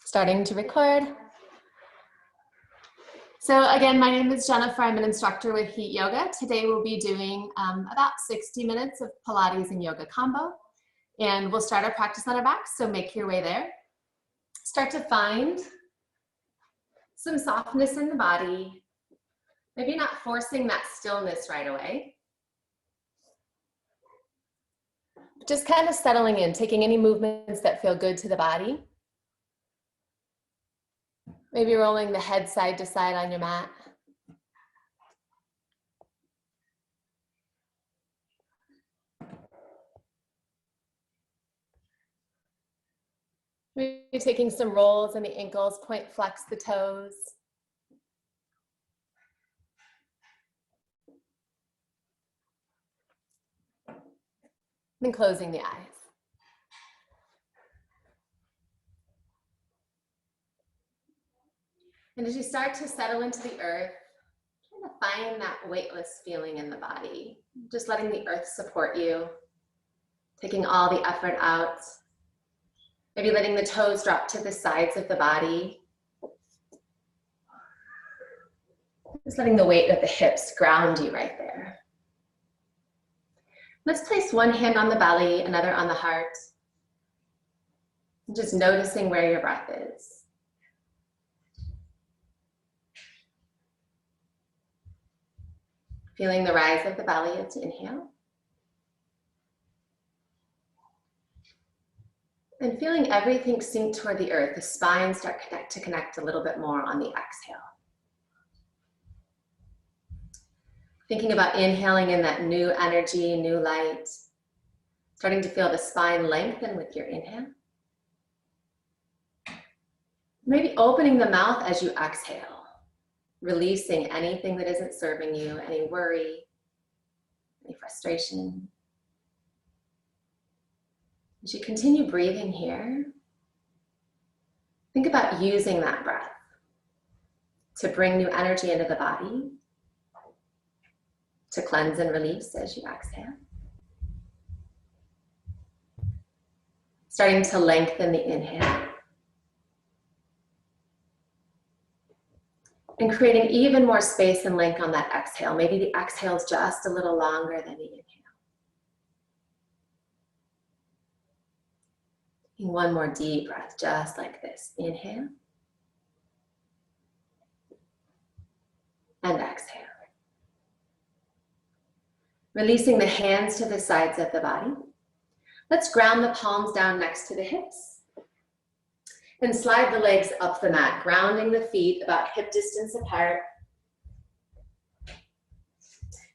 Starting to record. So again, my name is Jennifer. I'm an instructor with PiYoga. Today we'll be doing about 60 minutes of Pilates and yoga combo. And we'll start our practice on our backs, so make your way there. Start to find some softness in the body. Maybe not forcing that stillness right away. Just kind of settling in, taking any movements that feel good to the body. Maybe rolling the head side to side on your mat. Maybe taking some rolls in the ankles, point flex the toes. Then closing the eyes. And as you start to settle into the earth, try to find that weightless feeling in the body. Just letting the earth support you, taking all the effort out. Maybe letting the toes drop to the sides of the body. Just letting the weight of the hips ground you right there. Let's place one hand on the belly, another on the heart. Just noticing where your breath is. Feeling the rise of the belly as you inhale. And feeling everything sink toward the earth, the spine start to connect a little bit more on the exhale. Thinking about inhaling in that new energy, new light. Starting to feel the spine lengthen with your inhale. Maybe opening the mouth as you exhale. Releasing anything that isn't serving you, any worry, any frustration. As you continue breathing here, think about using that breath to bring new energy into the body, to cleanse and release as you exhale. Starting to lengthen the inhale. And creating even more space and length on that exhale. Maybe the exhale is just a little longer than the inhale. And one more deep breath, just like this. Inhale. And exhale. Releasing the hands to the sides of the body. Let's ground the palms down next to the hips. And slide the legs up the mat, grounding the feet about hip distance apart.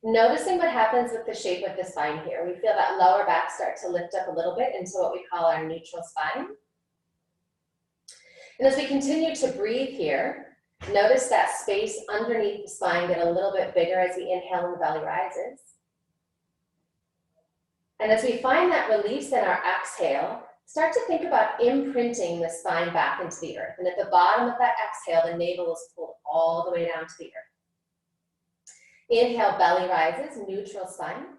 Noticing what happens with the shape of the spine here. We feel that lower back start to lift up a little bit into what we call our neutral spine. And as we continue to breathe here, notice that space underneath the spine get a little bit bigger as we inhale and the belly rises. And as we find that release in our exhale, start to think about imprinting the spine back into the earth. And at the bottom of that exhale, the navel is pulled all the way down to the earth. Inhale, belly rises, neutral spine.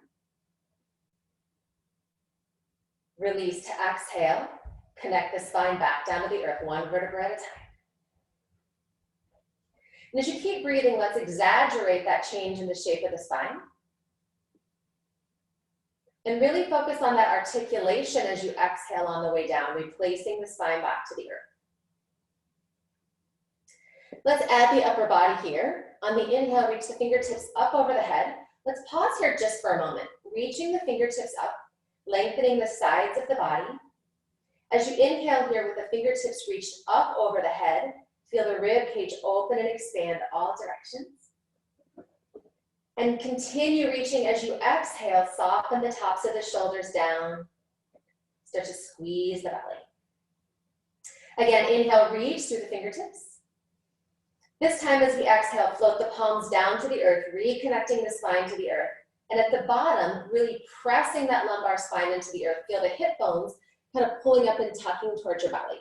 Release to exhale, connect the spine back down to the earth, one vertebra at a time. And as you keep breathing, let's exaggerate that change in the shape of the spine. And really focus on that articulation as you exhale on the way down, replacing the spine back to the earth. Let's add the upper body here. On the inhale, reach the fingertips up over the head. Let's pause here just for a moment, reaching the fingertips up, lengthening the sides of the body. As you inhale here with the fingertips reached up over the head, feel the rib cage open and expand all directions. And continue reaching as you exhale, soften the tops of the shoulders down. Start to squeeze the belly. Again, inhale, reach through the fingertips. This time as we exhale, float the palms down to the earth, reconnecting the spine to the earth. And at the bottom, really pressing that lumbar spine into the earth. Feel the hip bones kind of pulling up and tucking towards your belly.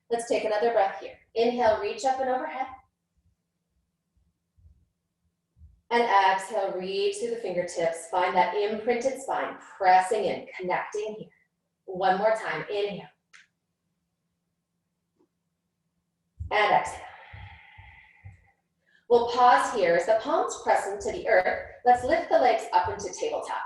Let's take another breath here. Inhale, reach up and overhead. And exhale, reach through the fingertips. Find that imprinted spine, pressing in, connecting here. One more time, inhale. And exhale. We'll pause here as the palms press into the earth. Let's lift the legs up into tabletop.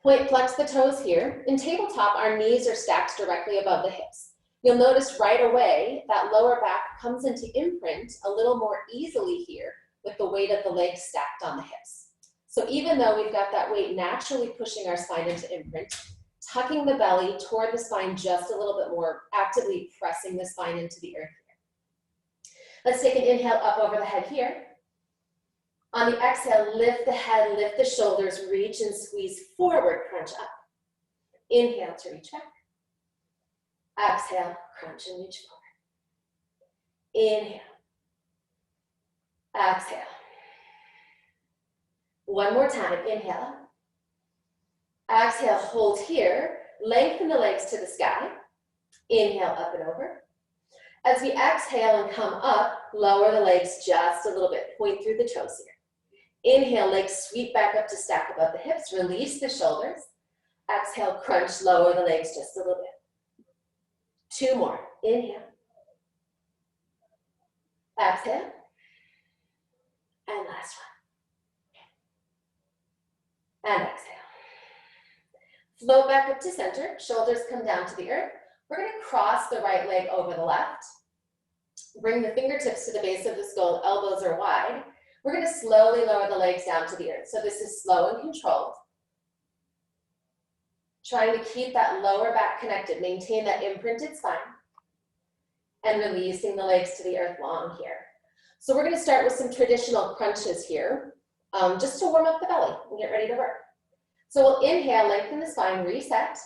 Point flex the toes here. In tabletop, our knees are stacked directly above the hips. You'll notice right away that lower back comes into imprint a little more easily here with the weight of the legs stacked on the hips. So even though we've got that weight naturally pushing our spine into imprint, tucking the belly toward the spine just a little bit more, actively pressing the spine into the earth here. Let's take an inhale up over the head here. On the exhale, lift the head, lift the shoulders, reach and squeeze forward, crunch up. Inhale to reach back. Exhale, crunch and reach forward. Inhale. Exhale. One more time, inhale. Exhale, hold here. Lengthen the legs to the sky. Inhale, up and over. As we exhale and come up, lower the legs just a little bit. Point through the toes here. Inhale, legs sweep back up to stack above the hips. Release the shoulders. Exhale, crunch, lower the legs just a little bit. Two more. Inhale. Exhale. And last one. And exhale. Float back up to center. Shoulders come down to the earth. We're going to cross the right leg over the left. Bring the fingertips to the base of the skull. Elbows are wide. We're going to slowly lower the legs down to the earth. So this is slow and controlled. Trying to keep that lower back connected. Maintain that imprinted spine. And releasing the legs to the earth long here. So we're going to start with some traditional crunches here, just to warm up the belly and get ready to work. So we'll inhale, lengthen the spine, reset.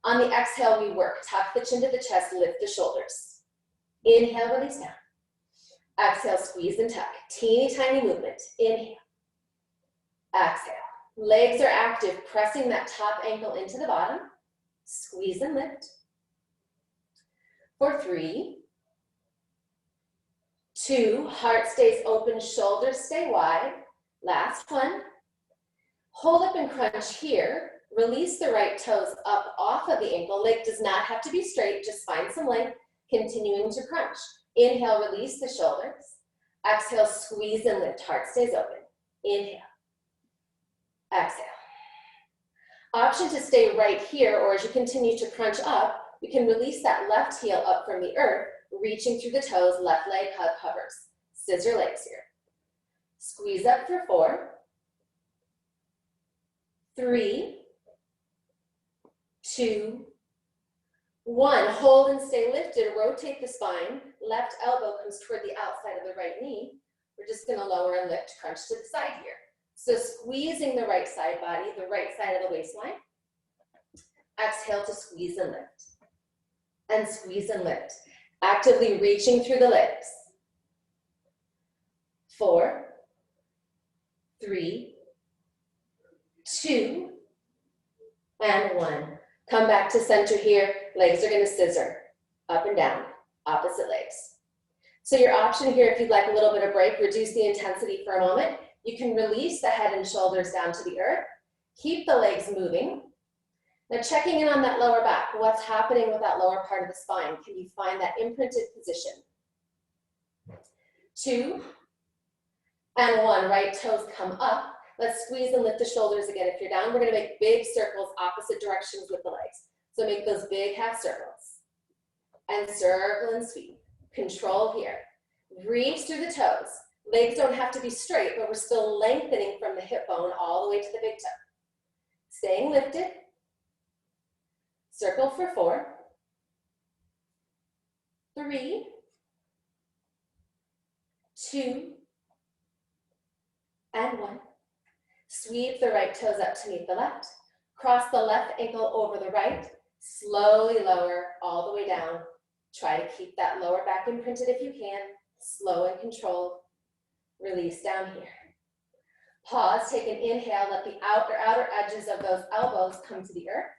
On the exhale, we work. Tuck the chin to the chest, lift the shoulders. Inhale, release down. Exhale, squeeze and tuck. Teeny tiny movement. Inhale. Exhale. Legs are active, pressing that top ankle into the bottom. Squeeze and lift. For 3, 2, heart stays open, shoulders stay wide. Last one. Hold up and crunch here. Release the right toes up off of the ankle. Leg does not have to be straight, just find some length, continuing to crunch. Inhale, release the shoulders. Exhale, squeeze and lift, heart stays open. Inhale. Exhale. Option to stay right here, or as you continue to crunch up, you can release that left heel up from the earth, reaching through the toes, left leg hovers. Scissor legs here. Squeeze up for 4, 3, 2, 1. Hold and stay lifted. Rotate the spine. Left elbow comes toward the outside of the right knee. We're just going to lower and lift, crunch to the side here. So squeezing the right side body, the right side of the waistline. Exhale to squeeze and lift. And squeeze and lift. Actively reaching through the legs. 4, 3, 2, and 1. Come back to center here. Legs are going to scissor up and down, opposite legs. So your option here, if you'd like a little bit of break, reduce the intensity for a moment. You can release the head and shoulders down to the earth. Keep the legs moving. Now checking in on that lower back. What's happening with that lower part of the spine? Can you find that imprinted position? 2, and 1. Right toes come up. Let's squeeze and lift the shoulders again. If you're down, we're going to make big circles opposite directions with the legs. So make those big half circles. And circle and sweep. Control here. Reach through the toes. Legs don't have to be straight, but we're still lengthening from the hip bone all the way to the big toe. Staying lifted. Circle for 4, 3, 2, and 1. Sweep the right toes up to meet the left. Cross the left ankle over the right. Slowly lower all the way down. Try to keep that lower back imprinted if you can. Slow and controlled. Release down here. Pause, take an inhale. Let the outer edges of those elbows come to the earth.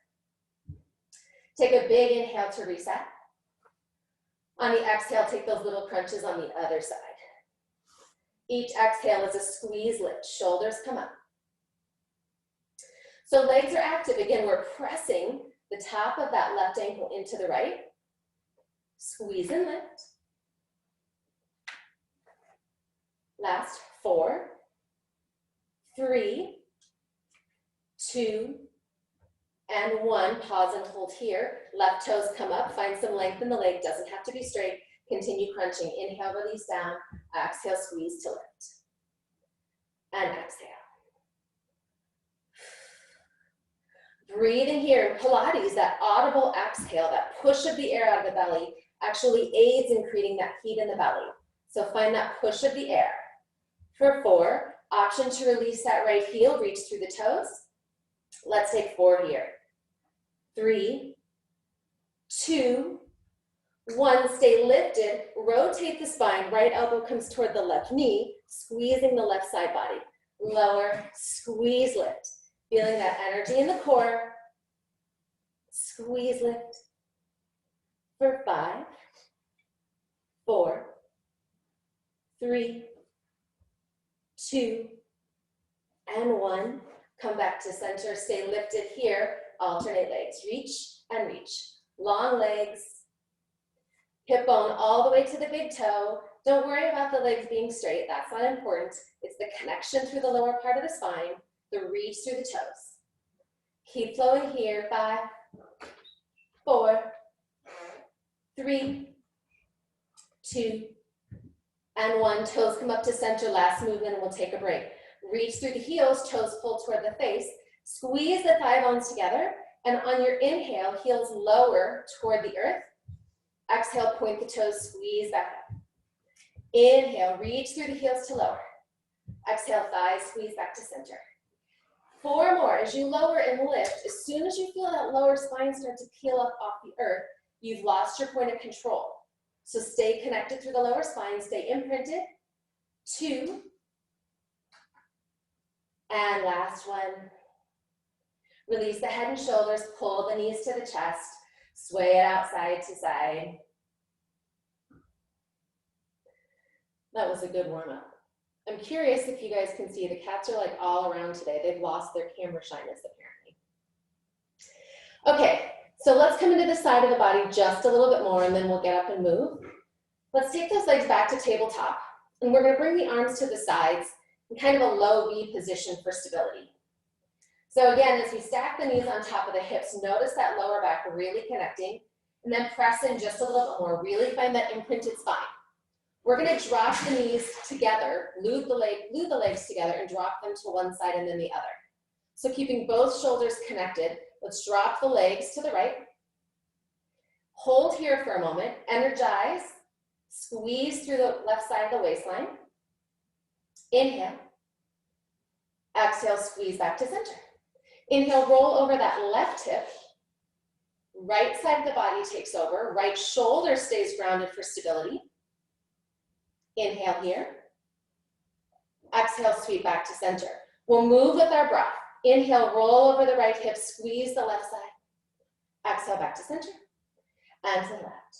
Take a big inhale to reset. On the exhale, take those little crunches on the other side. Each exhale is a squeeze lift. Shoulders come up. So legs are active. Again, we're pressing the top of that left ankle into the right. Squeeze and lift. Last, 4, 3, 2, and 1. Pause and hold here. Left toes come up. Find some length in the leg. Doesn't have to be straight. Continue crunching. Inhale, release down. Exhale, squeeze to lift. And exhale. Breathing here in Pilates, that audible exhale, that push of the air out of the belly actually aids in creating that heat in the belly. So find that push of the air. For 4, option to release that right heel, reach through the toes. Let's take 4 here. 3, 2, 1, stay lifted, rotate the spine, right elbow comes toward the left knee, squeezing the left side body. Lower, squeeze, lift. Feeling that energy in the core. Squeeze, lift. For 5, 4, 3, 2, and 1. Come back to center, stay lifted here. Alternate legs, reach and reach. Long legs. Hip bone all the way to the big toe. Don't worry about the legs being straight, that's not important. It's the connection through the lower part of the spine, the reach through the toes. Keep flowing here, 5, 4, 3, 2, and 1. Toes come up to center, last movement, and we'll take a break. Reach through the heels, toes pull toward the face. Squeeze the thigh bones together, and on your inhale, heels lower toward the earth. Exhale, point the toes, squeeze back up. Inhale, reach through the heels to lower. Exhale, thighs, squeeze back to center. 4 more. As you lower and lift, as soon as you feel that lower spine start to peel up off the earth, you've lost your point of control. So stay connected through the lower spine, stay imprinted. 2. And last one. Release the head and shoulders, pull the knees to the chest, sway it out side to side. That was a good warm-up. I'm curious if you guys can see, the cats are like all around today. They've lost their camera shyness apparently. Okay, so let's come into the side of the body just a little bit more and then we'll get up and move. Let's take those legs back to tabletop and we're gonna bring the arms to the sides in kind of a low V position for stability. So again, as we stack the knees on top of the hips, notice that lower back really connecting and then press in just a little bit more. Really find that imprinted spine. We're going to drop the knees together, glue the legs together and drop them to one side and then the other. So keeping both shoulders connected, let's drop the legs to the right. Hold here for a moment, energize, squeeze through the left side of the waistline. Inhale, exhale, squeeze back to center. Inhale, roll over that left hip. Right side of the body takes over. Right shoulder stays grounded for stability. Inhale here. Exhale, sweep back to center. We'll move with our breath. Inhale, roll over the right hip, squeeze the left side. Exhale, back to center and to the left.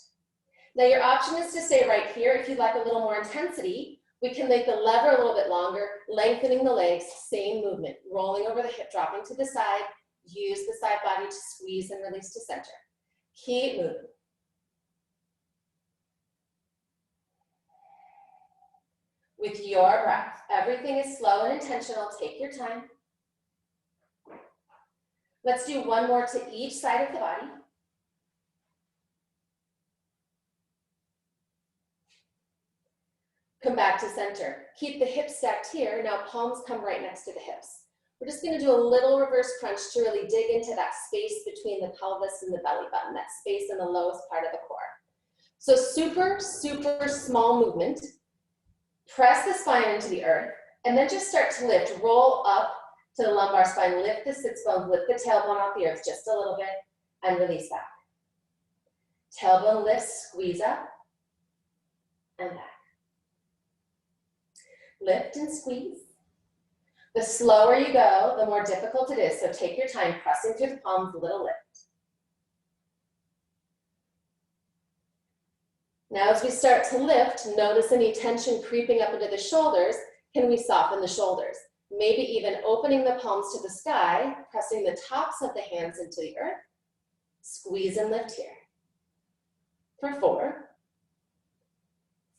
Now your option is to stay right here. If you'd like a little more intensity, we can make the lever a little bit longer, lengthening the legs, same movement, rolling over the hip, dropping to the side, use the side body to squeeze and release to center. Keep moving. With your breath, everything is slow and intentional, take your time. Let's do one more to each side of the body. Come back to center. Keep the hips stacked here. Now palms come right next to the hips. We're just going to do a little reverse crunch to really dig into that space between the pelvis and the belly button, that space in the lowest part of the core. So super, super small movement. Press the spine into the earth, and then just start to lift. Roll up to the lumbar spine. Lift the sits bones, lift the tailbone off the earth just a little bit, and release back. Tailbone lifts, squeeze up, and back. Lift and squeeze. The slower you go, the more difficult it is, so take your time, pressing through the palms, little lift. Now as we start to lift, notice any tension creeping up into the shoulders. Can we soften the shoulders? Maybe even opening the palms to the sky, pressing the tops of the hands into the earth. Squeeze and lift here. For 4,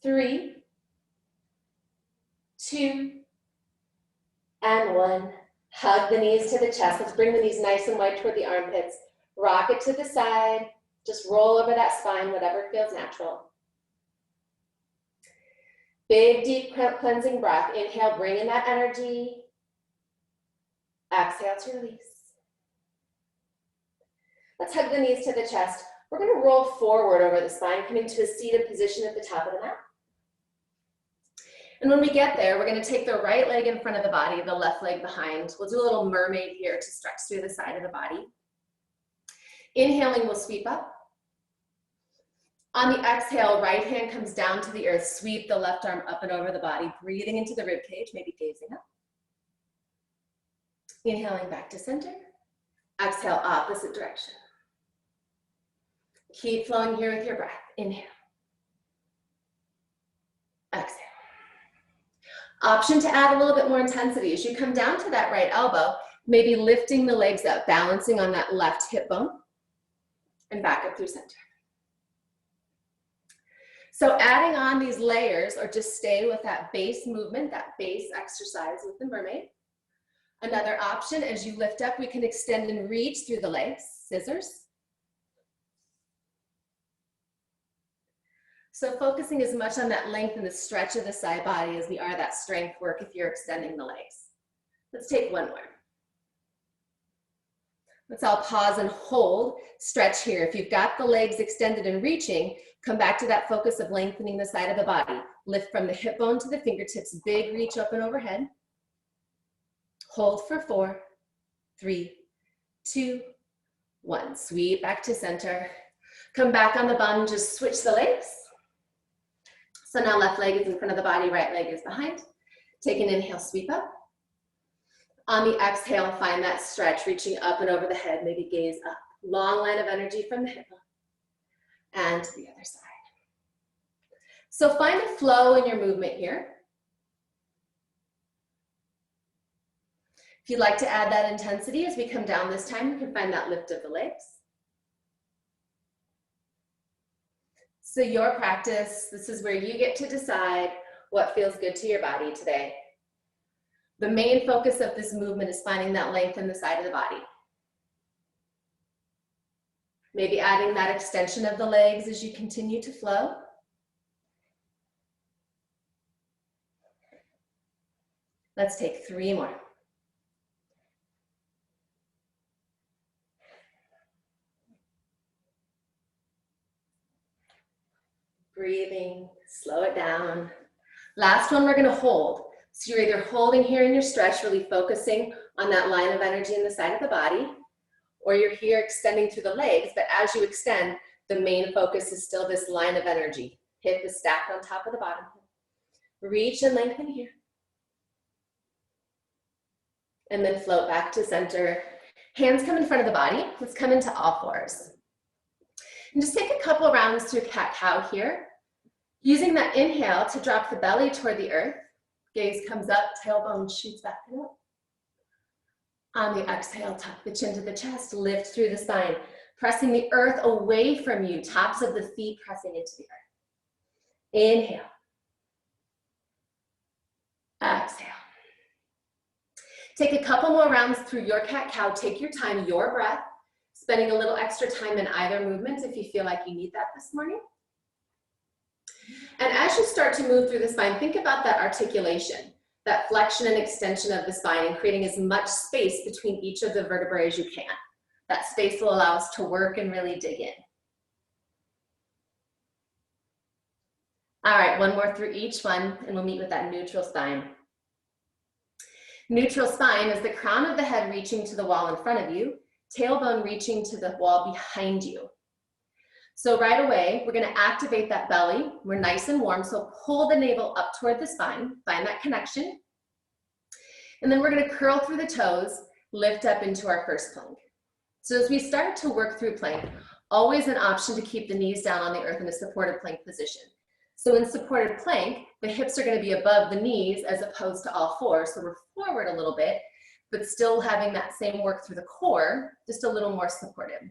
3, one. Hug the knees to the chest. Let's bring the knees nice and wide toward the armpits. Rock it to the side. Just roll over that spine, whatever feels natural. Big, deep cleansing breath. Inhale, bring in that energy. Exhale to release. Let's hug the knees to the chest. We're going to roll forward over the spine, coming to a seated position at the top of the mat. And when we get there, we're going to take the right leg in front of the body, the left leg behind. We'll do a little mermaid here to stretch through the side of the body. Inhaling, we'll sweep up. On the exhale, right hand comes down to the earth. Sweep the left arm up and over the body, breathing into the rib cage, maybe gazing up. Inhaling back to center. Exhale, opposite direction. Keep flowing here with your breath. Inhale. Exhale. Option to add a little bit more intensity. As you come down to that right elbow, maybe lifting the legs up, balancing on that left hip bone, and back up through center. So adding on these layers, or just stay with that base movement, that base exercise with the mermaid. Another option, as you lift up, we can extend and reach through the legs, scissors. So focusing as much on that length and the stretch of the side body as we are that strength work if you're extending the legs. Let's take one more. Let's all pause and hold, stretch here. If you've got the legs extended and reaching, come back to that focus of lengthening the side of the body. Lift from the hip bone to the fingertips, big reach open overhead. Hold for 4, 3, 2, 1. Sweep back to center. Come back on the bum, just switch the legs. So now left leg is in front of the body, right leg is behind. Take an inhale, sweep up. On the exhale, find that stretch, reaching up and over the head, maybe gaze up. Long line of energy from the hip bone. And to the other side. So find a flow in your movement here. If you'd like to add that intensity as we come down this time, you can find that lift of the legs. So your practice, this is where you get to decide what feels good to your body today. The main focus of this movement is finding that length in the side of the body. Maybe adding that extension of the legs as you continue to flow. Let's take 3 more. Breathing, slow it down. Last one, we're gonna hold. So you're either holding here in your stretch, really focusing on that line of energy in the side of the body, or you're here extending through the legs, but as you extend, the main focus is still this line of energy. Hip is stacked on top of the bottom. Reach and lengthen here. And then float back to center. Hands come in front of the body. Let's come into all fours. And just take a couple rounds to a cat-cow here. Using that inhale to drop the belly toward the earth. Gaze comes up, tailbone shoots back and up. On the exhale, tuck the chin to the chest, lift through the spine, pressing the earth away from you, tops of the feet pressing into the earth. Inhale. Exhale. Take a couple more rounds through your cat-cow. Take your time, your breath, spending a little extra time in either movement if you feel like you need that this morning. And as you start to move through the spine, think about that articulation, that flexion and extension of the spine, and creating as much space between each of the vertebrae as you can. That space will allow us to work and really dig in. All right, one more through each one, and we'll meet with that neutral spine. Neutral spine is the crown of the head reaching to the wall in front of you, tailbone reaching to the wall behind you. So right away, we're gonna activate that belly. We're nice and warm, so pull the navel up toward the spine, find that connection. And then we're gonna curl through the toes, lift up into our first plank. So as we start to work through plank, always an option to keep the knees down on the earth in a supported plank position. So in supported plank, the hips are gonna be above the knees as opposed to all fours, so we're forward a little bit, but still having that same work through the core, just a little more supported.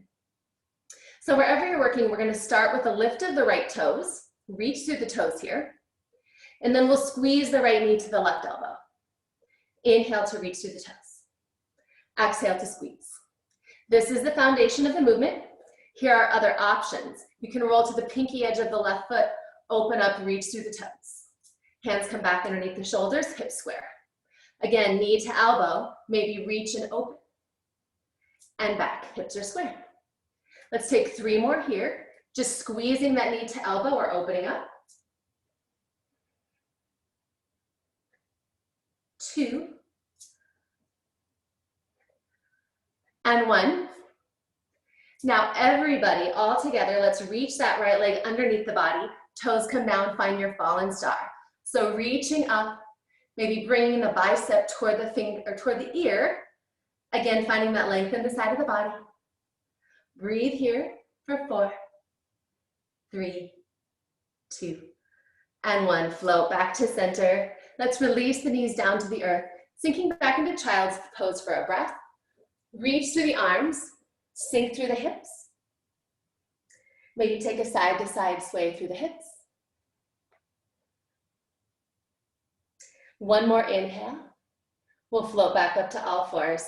So wherever you're working, we're gonna start with a lift of the right toes, reach through the toes here, and then we'll squeeze the right knee to the left elbow. Inhale to reach through the toes. Exhale to squeeze. This is the foundation of the movement. Here are other options. You can roll to the pinky edge of the left foot, open up, reach through the toes. Hands come back underneath the shoulders, hips square. Again, knee to elbow, maybe reach and open. And back, hips are square. Let's take 3 more here. Just squeezing that knee to elbow or opening up. 2. And 1. Now everybody, all together, let's reach that right leg underneath the body. Toes come down, find your fallen star. So reaching up, maybe bringing the bicep toward the finger or toward the ear. Again, finding that length in the side of the body. Breathe here for 4, 3, 2, and 1. Float back to center. Let's release the knees down to the earth, sinking back into child's pose for a breath. Reach through the arms, sink through the hips. Maybe take a side to side sway through the hips. 1 more inhale. We'll float back up to all fours.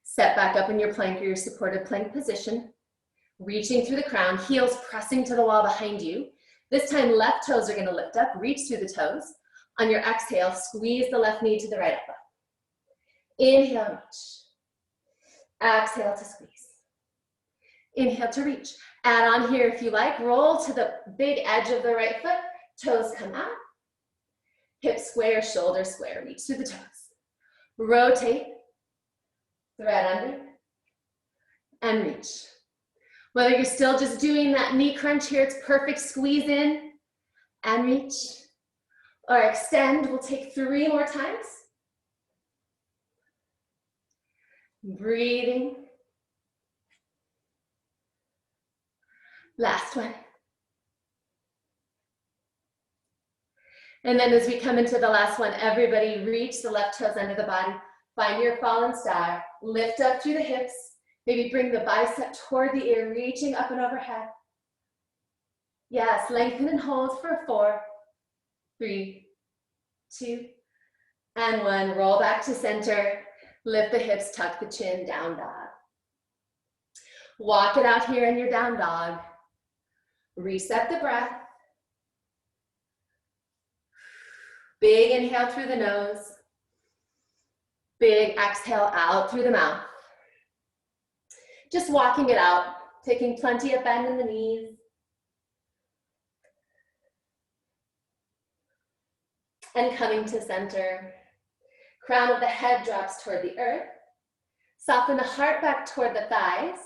Step back up in your plank or your supported plank position. Reaching through the crown, heels pressing to the wall behind you. This time, left toes are going to lift up, reach through the toes. On your exhale, squeeze the left knee to the right elbow. Inhale, reach. Exhale to squeeze. Inhale to reach. Add on here if you like. Roll to the big edge of the right foot. Toes come out. Hips square, shoulders square. Reach through the toes. Rotate. Thread under. And reach. Whether you're still just doing that knee crunch here, it's perfect. Squeeze in and reach. Or extend. We'll take 3 more times. Breathing. Last one. And then as we come into the last one, everybody reach the left toes under the body. Find your fallen star. Lift up through the hips. Maybe bring the bicep toward the ear, reaching up and overhead. Yes, lengthen and hold for 4, 3, 2, and 1. Roll back to center. Lift the hips, tuck the chin, down dog. Walk it out here in your down dog. Reset the breath. Big inhale through the nose. Big exhale out through the mouth. Just walking it out, taking plenty of bend in the knees. And coming to center. Crown of the head drops toward the earth. Soften the heart back toward the thighs.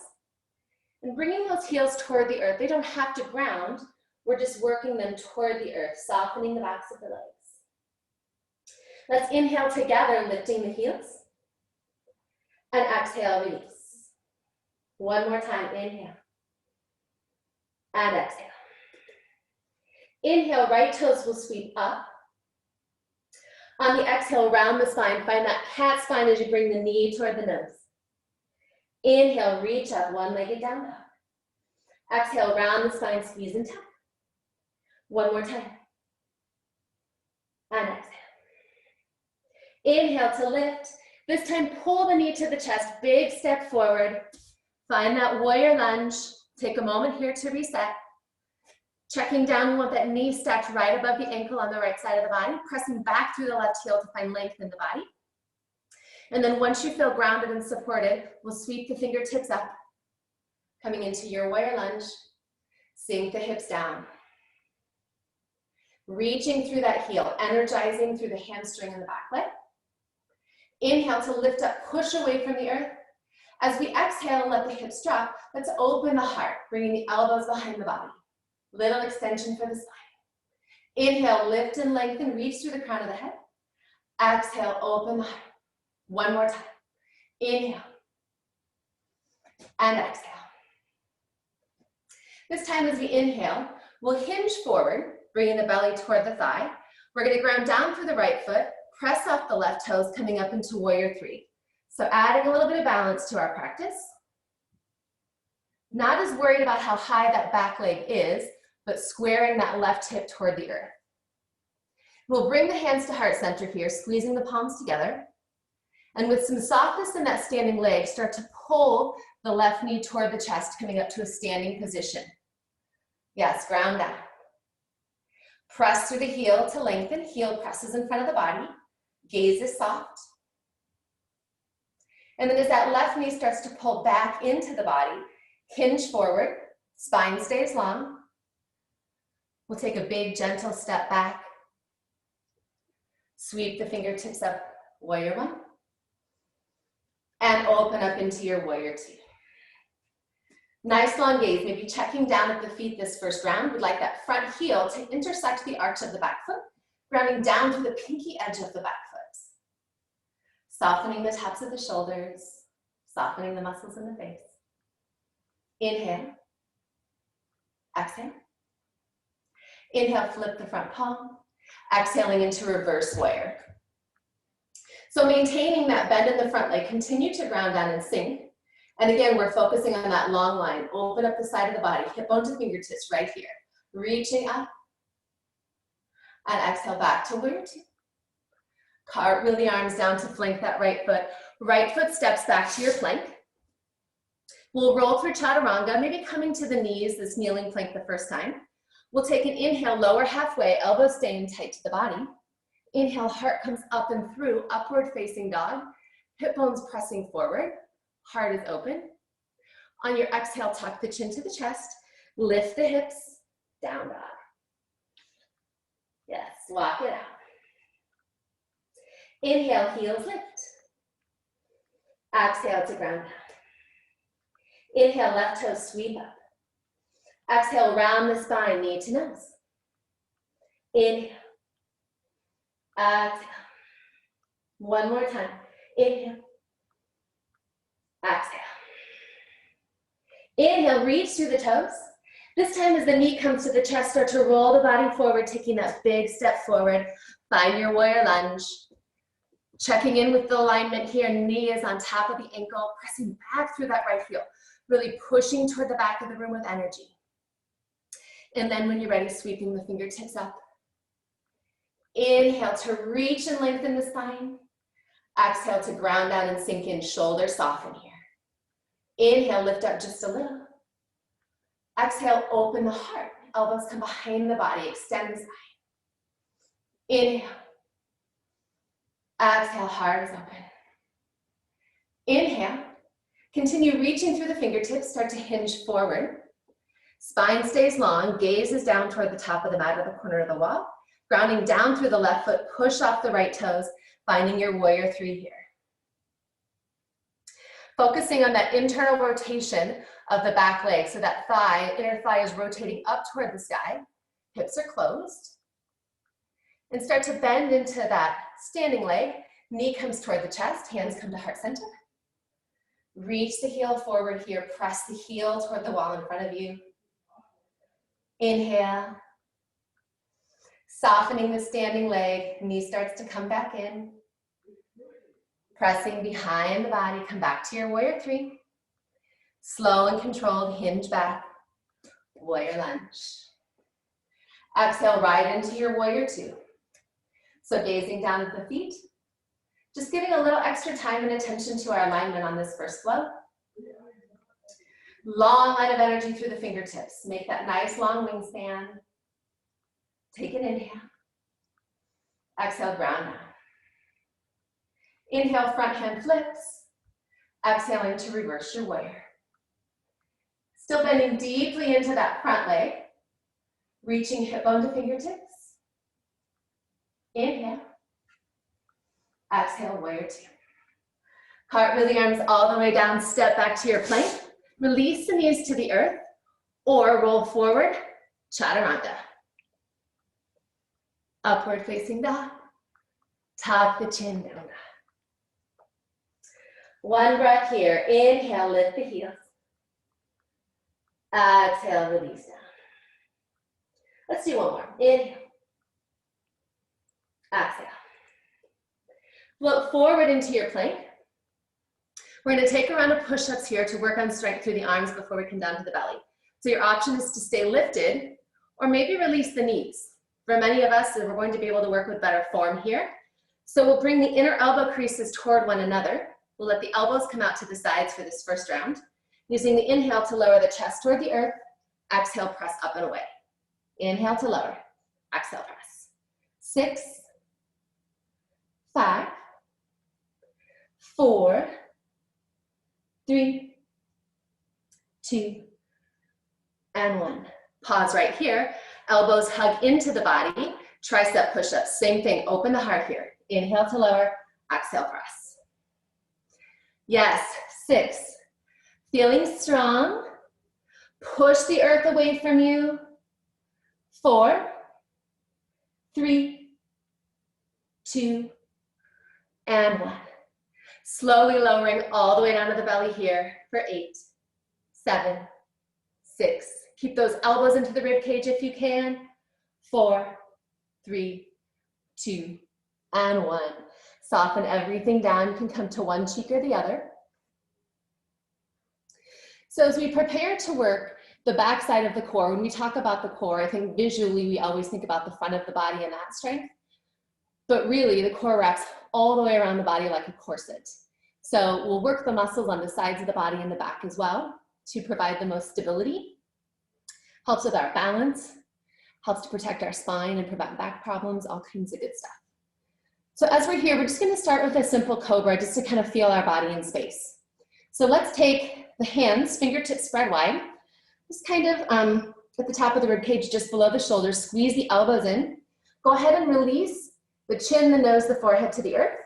And bringing those heels toward the earth. They don't have to ground. We're just working them toward the earth, softening the backs of the legs. Let's inhale together, lifting the heels. And exhale, release. 1 more time, inhale. And exhale. Inhale, right toes will sweep up. On the exhale, round the spine. Find that cat spine as you bring the knee toward the nose. Inhale, reach up, one-legged down dog. Exhale, round the spine, squeeze and tuck. 1 more time. And exhale. Inhale to lift. This time, pull the knee to the chest, big step forward. Find that warrior lunge. Take a moment here to reset. Checking down, you want that knee stacked right above the ankle on the right side of the body, pressing back through the left heel to find length in the body. And then once you feel grounded and supported, we'll sweep the fingertips up, coming into your warrior lunge. Sink the hips down. Reaching through that heel, energizing through the hamstring and the back leg. Inhale to lift up, push away from the earth. As we exhale and let the hips drop, let's open the heart, bringing the elbows behind the body. Little extension for the spine. Inhale, lift and lengthen, reach through the crown of the head. Exhale, open the heart. 1 more time. Inhale. And exhale. This time as we inhale, we'll hinge forward, bringing the belly toward the thigh. We're going to ground down through the right foot, press off the left toes, coming up into warrior 3. So adding a little bit of balance to our practice. Not as worried about how high that back leg is, but squaring that left hip toward the earth. We'll bring the hands to heart center here, squeezing the palms together. And with some softness in that standing leg, start to pull the left knee toward the chest, coming up to a standing position. Yes, ground down. Press through the heel to lengthen. Heel presses in front of the body. Gaze is soft. And then as that left knee starts to pull back into the body, hinge forward, spine stays long. We'll take a big, gentle step back. Sweep the fingertips up, warrior one. And open up into your warrior two. Nice long gaze, maybe checking down at the feet this first round. We'd like that front heel to intersect the arch of the back foot, grounding down to the pinky edge of the back foot. Softening the tops of the shoulders, softening the muscles in the face. Inhale. Exhale. Inhale, flip the front palm. Exhaling into reverse warrior. So maintaining that bend in the front leg, continue to ground down and sink. And again, we're focusing on that long line. Open up the side of the body, hip bone to fingertips right here. Reaching up. And exhale back to warrior two. Cartwheel the arms down to flank that right foot. Right foot steps back to your plank. We'll roll through chaturanga, maybe coming to the knees, this kneeling plank the first time. We'll take an inhale, lower halfway, elbows staying tight to the body. Inhale, heart comes up and through, upward facing dog. Hip bones pressing forward, heart is open. On your exhale, tuck the chin to the chest, lift the hips, down dog. Yes, walk it out. Inhale, heels lift. Exhale to ground down. Inhale, left toe sweep up. Exhale, round the spine, knee to nose. Inhale. Exhale. One more time. Inhale. Exhale. Inhale, reach through the toes. This time as the knee comes to the chest, start to roll the body forward, taking that big step forward. Find your warrior lunge. Checking in with the alignment here, knee is on top of the ankle, pressing back through that right heel. Really pushing toward the back of the room with energy. And then when you're ready, sweeping the fingertips up. Inhale to reach and lengthen the spine. Exhale to ground down and sink in, shoulders soften here. Inhale, lift up just a little. Exhale, open the heart. Elbows come behind the body, extend the spine. Inhale. Exhale, heart is open. Inhale. Continue reaching through the fingertips, start to hinge forward. Spine stays long, gaze is down toward the top of the mat or the corner of the wall. Grounding down through the left foot, push off the right toes, finding your warrior three here. Focusing on that internal rotation of the back leg, so that thigh, inner thigh is rotating up toward the sky. Hips are closed. And start to bend into that standing leg. Knee comes toward the chest, hands come to heart center. Reach the heel forward here, press the heel toward the wall in front of you. Inhale. Softening the standing leg, knee starts to come back in. Pressing behind the body, come back to your warrior three. Slow and controlled, hinge back, warrior lunge. Exhale, right into your warrior two. So gazing down at the feet, just giving a little extra time and attention to our alignment on this first flow. Long line of energy through the fingertips. Make that nice long wingspan. Take an inhale. Exhale, ground down. Inhale, front hand flips. Exhaling to reverse your warrior. Still bending deeply into that front leg. Reaching hip bone to fingertips. Inhale. Exhale, warrior two. Cartwheel the arms all the way down, step back to your plank. Release the knees to the earth or roll forward, chaturanga. Upward facing dog. Tuck the chin down. One breath here. Inhale, lift the heels. Exhale, release down. Let's do one more. Inhale. Exhale. Float forward into your plank. We're going to take a round of push-ups here to work on strength through the arms before we come down to the belly. So your option is to stay lifted or maybe release the knees For many of us, we're going to be able to work with better form here. So we'll bring the inner elbow creases toward one another. We'll let the elbows come out to the sides for this first round. Using the inhale to lower the chest toward the earth, exhale, press up and away. Inhale to lower, exhale, press. 6, 5, 4, 3, 2, and 1. Pause right here. Elbows hug into the body. Tricep push-ups. Same thing. Open the heart here. Inhale to lower. Exhale, press. Yes. 6. Feeling strong. Push the earth away from you. 4, 3, 2, and 1. Slowly lowering all the way down to the belly here for 8, 7, 6. Keep those elbows into the rib cage if you can. 4, 3, 2, and 1. Soften everything down. You can come to one cheek or the other. So as we prepare to work the back side of the core, when we talk about the core, I think visually we always think about the front of the body and that strength. But really, the core wraps all the way around the body like a corset. So we'll work the muscles on the sides of the body and the back as well to provide the most stability. Helps with our balance, helps to protect our spine and prevent back problems, all kinds of good stuff. So as we're here, we're just gonna start with a simple cobra just to kind of feel our body in space. So let's take the hands, fingertips spread wide, just kind of at the top of the rib cage, just below the shoulders, squeeze the elbows in. Go ahead and release the chin, the nose, the forehead to the earth.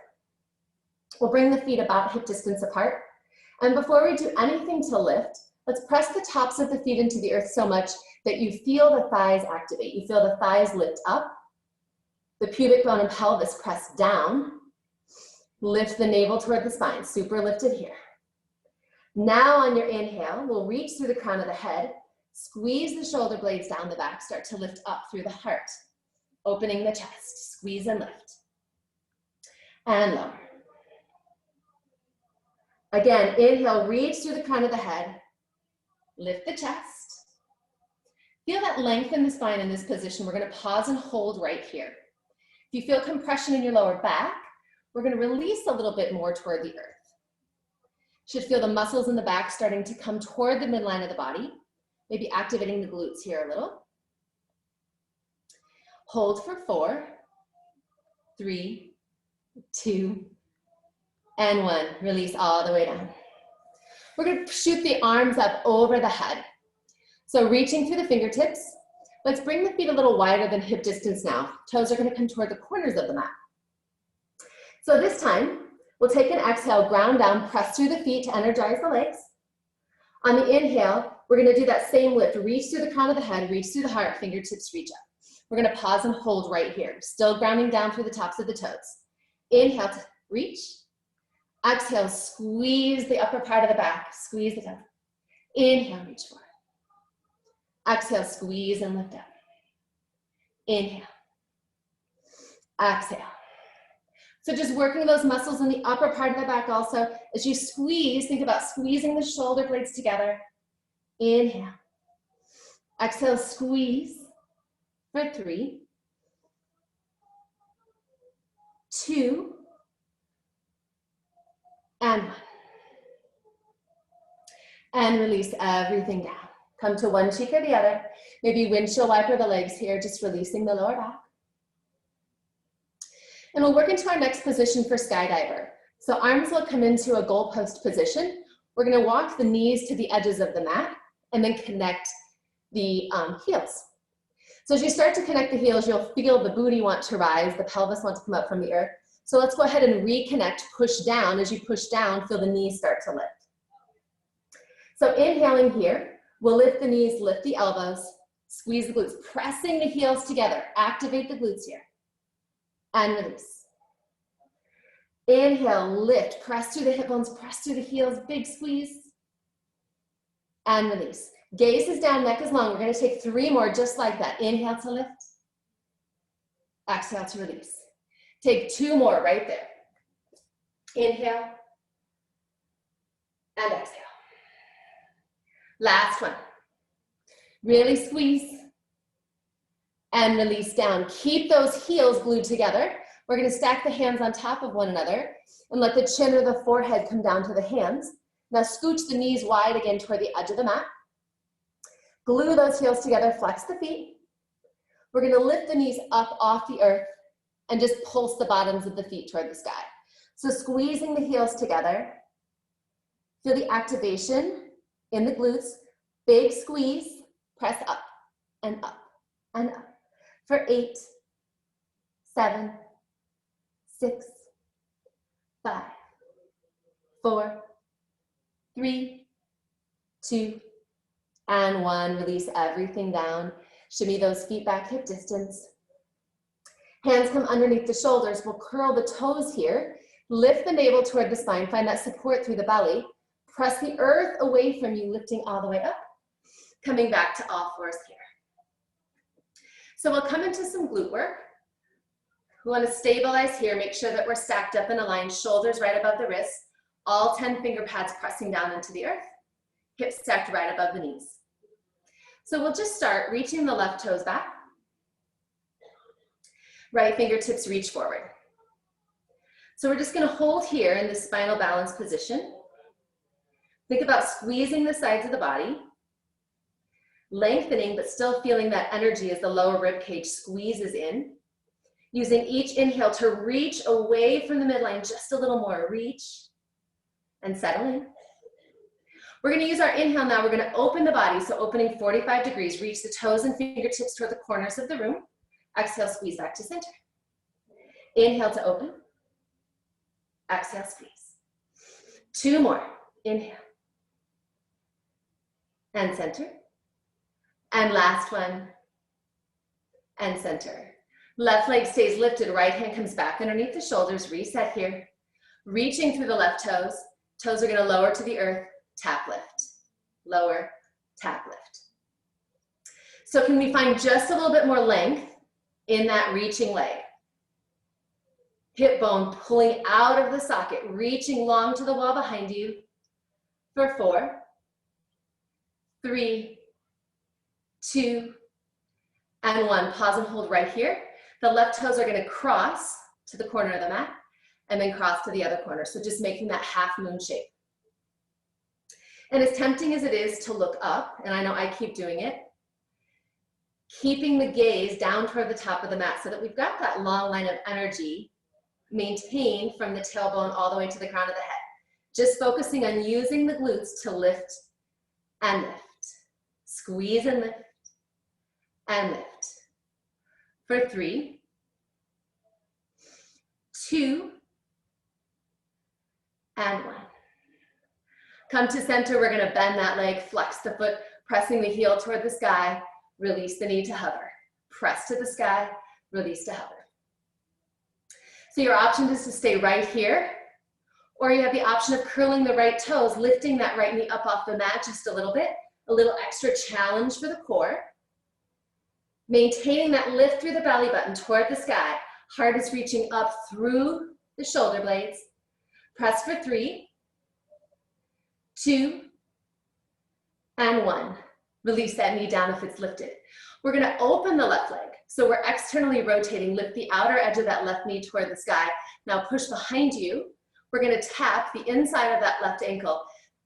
We'll bring the feet about hip distance apart. And before we do anything to lift, let's press the tops of the feet into the earth so much that you feel the thighs activate. You feel the thighs lift up, the pubic bone and pelvis press down. Lift the navel toward the spine, super lifted here. Now on your inhale, we'll reach through the crown of the head, squeeze the shoulder blades down the back, start to lift up through the heart, opening the chest, squeeze and lift. And lower. Again, inhale, reach through the crown of the head, lift the chest. Feel that length in the spine in this position. We're gonna pause and hold right here. If you feel compression in your lower back, we're gonna release a little bit more toward the earth. Should feel the muscles in the back starting to come toward the midline of the body, maybe activating the glutes here a little. Hold for 4, 3, 2, and 1. Release all the way down. We're gonna shoot the arms up over the head. So reaching through the fingertips, let's bring the feet a little wider than hip distance now. Toes are gonna come toward the corners of the mat. So this time, we'll take an exhale, ground down, press through the feet to energize the legs. On the inhale, we're gonna do that same lift. Reach through the crown of the head, reach through the heart, fingertips reach up. We're gonna pause and hold right here. Still grounding down through the tops of the toes. Inhale to reach. Exhale, squeeze the upper part of the back, squeeze the top. Inhale, reach forward. Exhale, squeeze and lift up. Inhale. Exhale. So just working those muscles in the upper part of the back also. As you squeeze, think about squeezing the shoulder blades together. Inhale. Exhale, squeeze for 3, 2, and 1. And release everything down. Come to one cheek or the other. Maybe windshield wiper the legs here, just releasing the lower back. And we'll work into our next position for skydiver. So arms will come into a goalpost position. We're gonna walk the knees to the edges of the mat and then connect the heels. So as you start to connect the heels, you'll feel the booty want to rise, the pelvis want to come up from the earth. So let's go ahead and reconnect, push down. As you push down, feel the knees start to lift. So inhaling here, we'll lift the knees, lift the elbows, squeeze the glutes, pressing the heels together. Activate the glutes here. And release. Inhale, lift, press through the hip bones, press through the heels, big squeeze. And release. Gaze is down, neck is long. We're gonna take 3 more just like that. Inhale to lift. Exhale to release. Take 2 more right there. Inhale. And exhale. Last one. Really squeeze. and release down. Keep those heels glued together. We're gonna stack the hands on top of one another and let the chin or the forehead come down to the hands. Now scooch the knees wide again toward the edge of the mat. Glue those heels together, flex the feet. We're gonna lift the knees up off the earth and just pulse the bottoms of the feet toward the sky. So squeezing the heels together. Feel the activation in the glutes. Big squeeze, press up and up and up. For 8, 7, 6, 5, 4, 3, 2, and 1. Release everything down. Shimmy those feet back hip distance. Hands come underneath the shoulders. We'll curl the toes here. Lift the navel toward the spine. Find that support through the belly. Press the earth away from you, lifting all the way up. Coming back to all fours here. So we'll come into some glute work. We want to stabilize here. Make sure that we're stacked up and aligned. Shoulders right above the wrists. All 10 finger pads pressing down into the earth. Hips stacked right above the knees. So we'll just start reaching the left toes back. Right fingertips reach forward. So we're just going to hold here in the spinal balance position. Think about squeezing the sides of the body, lengthening but still feeling that energy as the lower rib cage squeezes in. Using each inhale to reach away from the midline just a little more. Reach and settle in. We're going to use our inhale now. We're going to open the body, so opening 45 degrees. Reach the toes and fingertips toward the corners of the room. Exhale, squeeze back to center. Inhale to open. Exhale, squeeze. 2 more. Inhale. And center. And last one. And center. Left leg stays lifted. Right hand comes back underneath the shoulders. Reset here. Reaching through the left toes. Toes are going to lower to the earth. Tap lift. Lower. Tap lift. So can we find just a little bit more length in that reaching leg? Hip bone pulling out of the socket, reaching long to the wall behind you. For 4, 3, 2, and 1. Pause and hold right here. The left toes are going to cross to the corner of the mat and then cross to the other corner. So just making that half moon shape. And as tempting as it is to look up, and I know I keep doing it, keeping the gaze down toward the top of the mat so that we've got that long line of energy maintained from the tailbone all the way to the crown of the head. Just focusing on using the glutes to lift and lift. Squeeze and lift and lift. For 3, 2, and 1. Come to center. We're going to bend that leg, flex the foot, pressing the heel toward the sky. Release the knee to hover. Press to the sky, release to hover. So your option is to stay right here, or you have the option of curling the right toes, lifting that right knee up off the mat just a little bit, a little extra challenge for the core. Maintaining that lift through the belly button toward the sky. Heart is reaching up through the shoulder blades. Press for 3, 2, and 1. Release that knee down if it's lifted. We're going to open the left leg. So we're externally rotating. Lift the outer edge of that left knee toward the sky. Now push behind you. We're going to tap the inside of that left ankle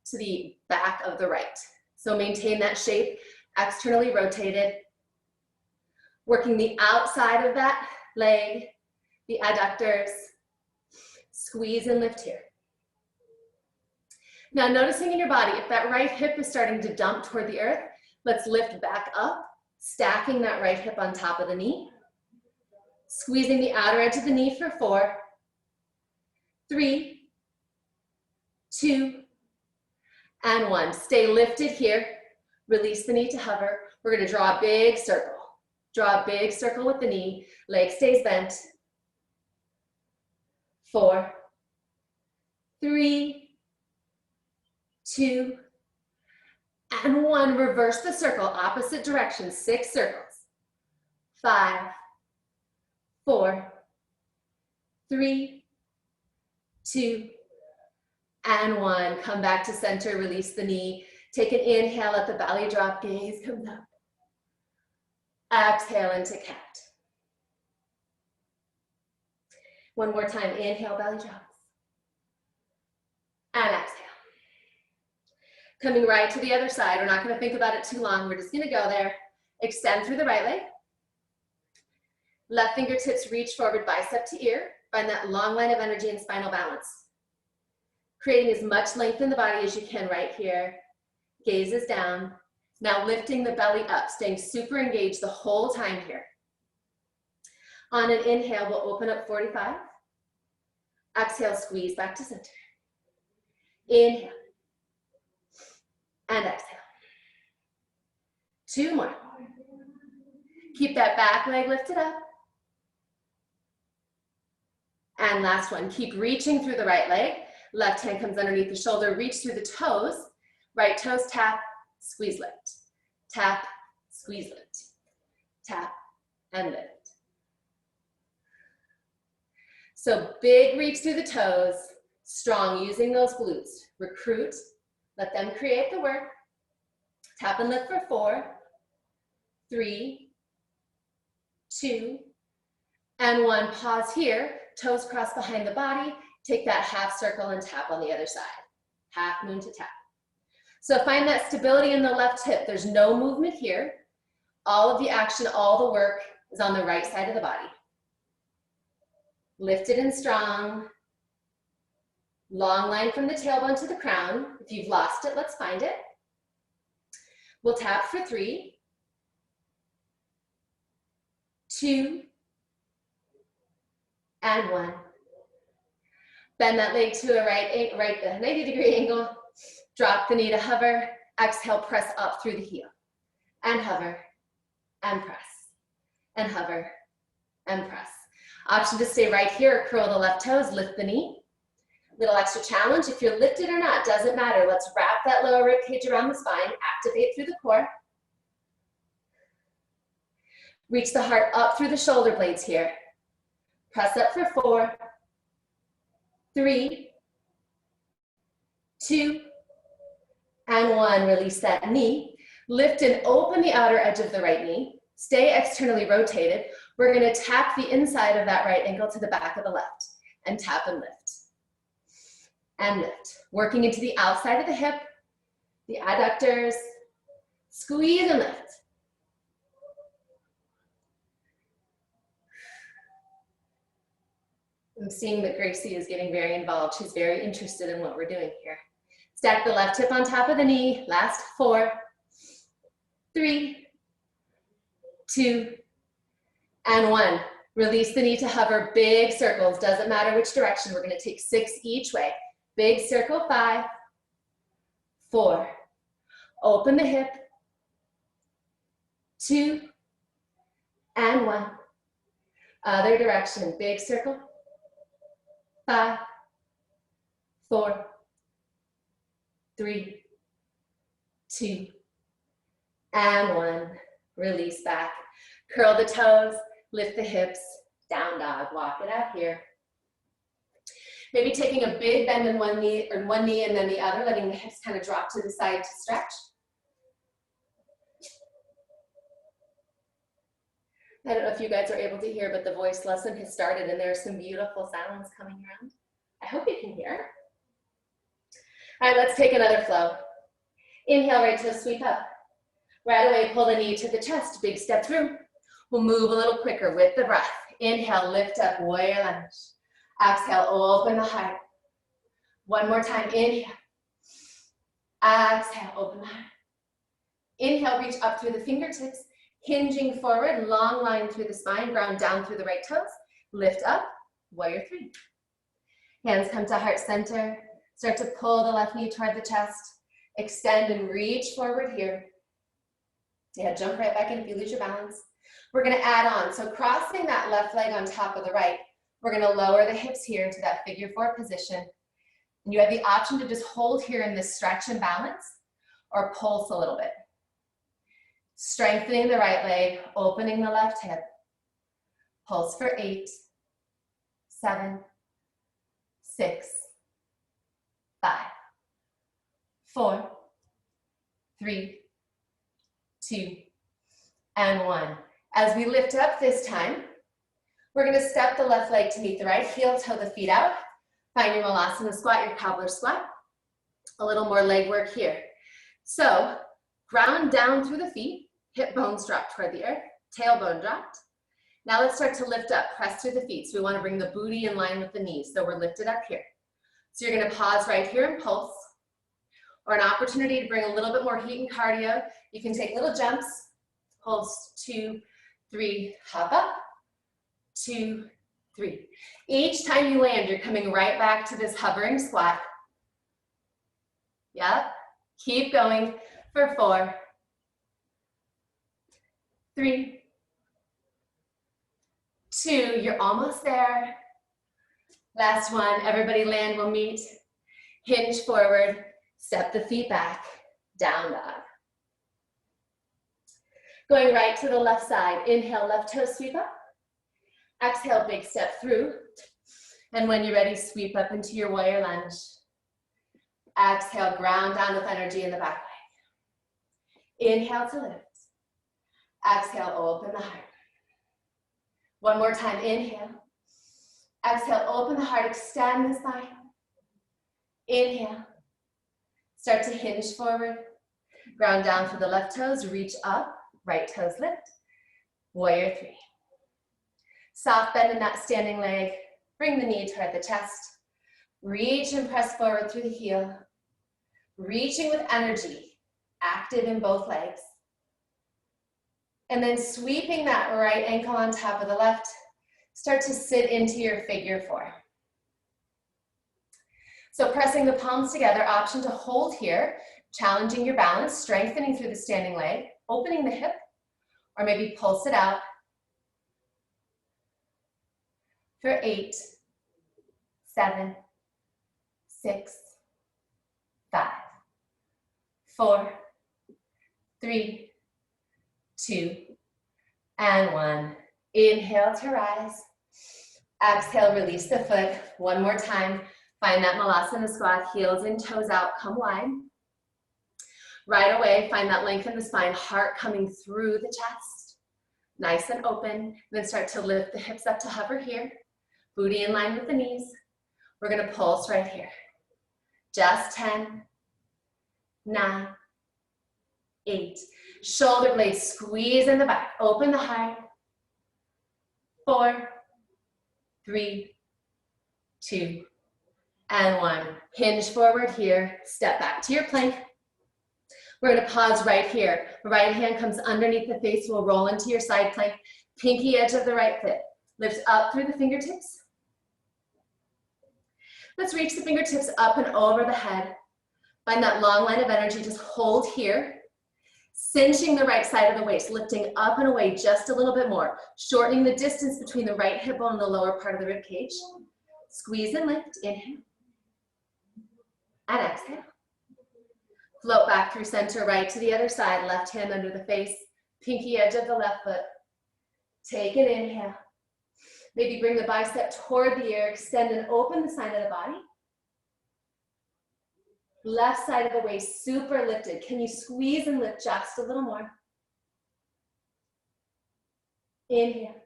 to the back of the right. So maintain that shape, externally rotated. Working the outside of that leg, the adductors. Squeeze and lift here. Now noticing in your body, if that right hip is starting to dump toward the earth, let's lift back up, stacking that right hip on top of the knee. Squeezing the outer edge of the knee for 4, 3, 2, and 1. Stay lifted here. Release the knee to hover. We're going to draw a big circle. Draw a big circle with the knee. Leg stays bent. 4, 3, 2, and 1. Reverse the circle, opposite direction. 6 circles. 5, 4, 3, 2, and 1. Come back to center, release the knee. Take an inhale, let the belly drop, gaze comes up. Exhale into cat. One more time, inhale, belly drops. And exhale. Coming right to the other side. We're not gonna think about it too long. We're just gonna go there. Extend through the right leg. Left fingertips reach forward, bicep to ear. Find that long line of energy and spinal balance. Creating as much length in the body as you can right here. Gaze is down. Now lifting the belly up, staying super engaged the whole time here. On an inhale, we'll open up 45. Exhale, squeeze back to center. Inhale. And exhale. 2 more. Keep that back leg lifted up. And last one, keep reaching through the right leg. Left hand comes underneath the shoulder, reach through the toes. Right toes tap, squeeze lift. Tap, squeeze lift. Tap, and lift. So big reach through the toes, strong using those glutes. Recruit, let them create the work. Tap and lift for 4, 3, 2, and 1. Pause here, toes cross behind the body. Take that half circle and tap on the other side. Half moon to tap. So find that stability in the left hip. There's no movement here. All of the action, all the work is on the right side of the body. Lifted and strong. Long line from the tailbone to the crown. If you've lost it, let's find it. We'll tap for 3, 2, and 1. Bend that leg to a right 90-degree angle. Drop the knee to hover. Exhale, press up through the heel. And hover, and press, and hover, and press. Option to stay right here or curl the left toes, lift the knee. Little extra challenge, if you're lifted or not, doesn't matter. Let's wrap that lower rib cage around the spine, activate through the core. Reach the heart up through the shoulder blades here. Press up for 4, 3, 2, and 1. Release that knee. Lift and open the outer edge of the right knee. Stay externally rotated. We're gonna tap the inside of that right ankle to the back of the left and tap and lift. And lift. Working into the outside of the hip, the adductors. Squeeze and lift. I'm seeing that Gracie is getting very involved. She's very interested in what we're doing here. Stack the left hip on top of the knee. Last 4, 3, 2, and 1. Release the knee to hover. Big circles. Doesn't matter which direction. We're going to take 6 each way. Big circle. 5, 4. Open the hip. 2, and 1. Other direction. Big circle. 5, 4, 3, 2, and 1. Release back. Curl the toes, lift the hips, down dog. Walk it out here. Maybe taking a big bend in one knee and then the other, letting the hips kind of drop to the side to stretch. I don't know if you guys are able to hear, but the voice lesson has started and there are some beautiful sounds coming around. I hope you can hear. All right, let's take another flow. Inhale, right toe sweep up. Right away, pull the knee to the chest, big step through. We'll move a little quicker with the breath. Inhale, lift up, warrior lunge. Exhale, open the heart. One more time, inhale. Exhale, open the heart. Inhale, reach up through the fingertips. Hinging forward, long line through the spine, ground down through the right toes. Lift up, warrior 3. Hands come to heart center. Start to pull the left knee toward the chest. Extend and reach forward here. Yeah, jump right back in if you lose your balance. We're gonna add on, so crossing that left leg on top of the right, we're gonna lower the hips here to that figure 4 position. And you have the option to just hold here in this stretch and balance or pulse a little bit. Strengthening the right leg, opening the left hip. Pulse for 8, 7, 6, 5, 4, 3, 2, and 1. As we lift up this time, we're gonna step the left leg to meet the right heel, toe the feet out. Find your Malasana squat, your cobbler squat. A little more leg work here. So, ground down through the feet, hip bones drop toward the earth, tailbone dropped. Now let's start to lift up, press through the feet. So we wanna bring the booty in line with the knees. So we're lifted up here. So you're gonna pause right here and pulse, or an opportunity to bring a little bit more heat and cardio. You can take little jumps, pulse, 2, 3, hop up, 2, 3. Each time you land, you're coming right back to this hovering squat. Yep, keep going for 4, 3, 2, you're almost there. Last one, everybody land, we'll meet. Hinge forward, step the feet back, down dog. Going right to the left side, inhale, left toe sweep up. Exhale, big step through. And when you're ready, sweep up into your warrior lunge. Exhale, ground down with energy in the back leg. Inhale to lift. Exhale, open the heart. One more time, inhale. Exhale, open the heart, extend the spine. Inhale. Start to hinge forward. Ground down for the left toes, reach up, right toes lift. Warrior 3. Soft bend in that standing leg. Bring the knee toward the chest. Reach and press forward through the heel. Reaching with energy, active in both legs. And then sweeping that right ankle on top of the left. Start to sit into your figure 4. So pressing the palms together, option to hold here, challenging your balance, strengthening through the standing leg, opening the hip, or maybe pulse it out for 8, 7, 6, 5, 4, 3, 2, and 1. Inhale to rise. Exhale, release the foot. One more time. Find that Malasana squat, heels and toes out, come wide. Right away, find that length in the spine, heart coming through the chest. Nice and open. Then start to lift the hips up to hover here. Booty in line with the knees. We're gonna pulse right here. Just 10, 9, 8. Shoulder blades squeeze in the back. Open the heart. 4, 3, 2, and 1. Hinge forward here. Step back to your plank. We're gonna pause right here. Right hand comes underneath the face. We'll roll into your side plank. Pinky edge of the right foot. Lift up through the fingertips. Let's reach the fingertips up and over the head. Find that long line of energy. Just hold here. Cinching the right side of the waist, lifting up and away just a little bit more. Shortening the distance between the right hip bone and the lower part of the rib cage. Squeeze and lift. Inhale. And exhale. Float back through center, right to the other side. Left hand under the face. Pinky edge of the left foot. Take an inhale. Maybe bring the bicep toward the ear. Extend and open the side of the body. Left side of the waist, super lifted. Can you squeeze and lift just a little more? Inhale.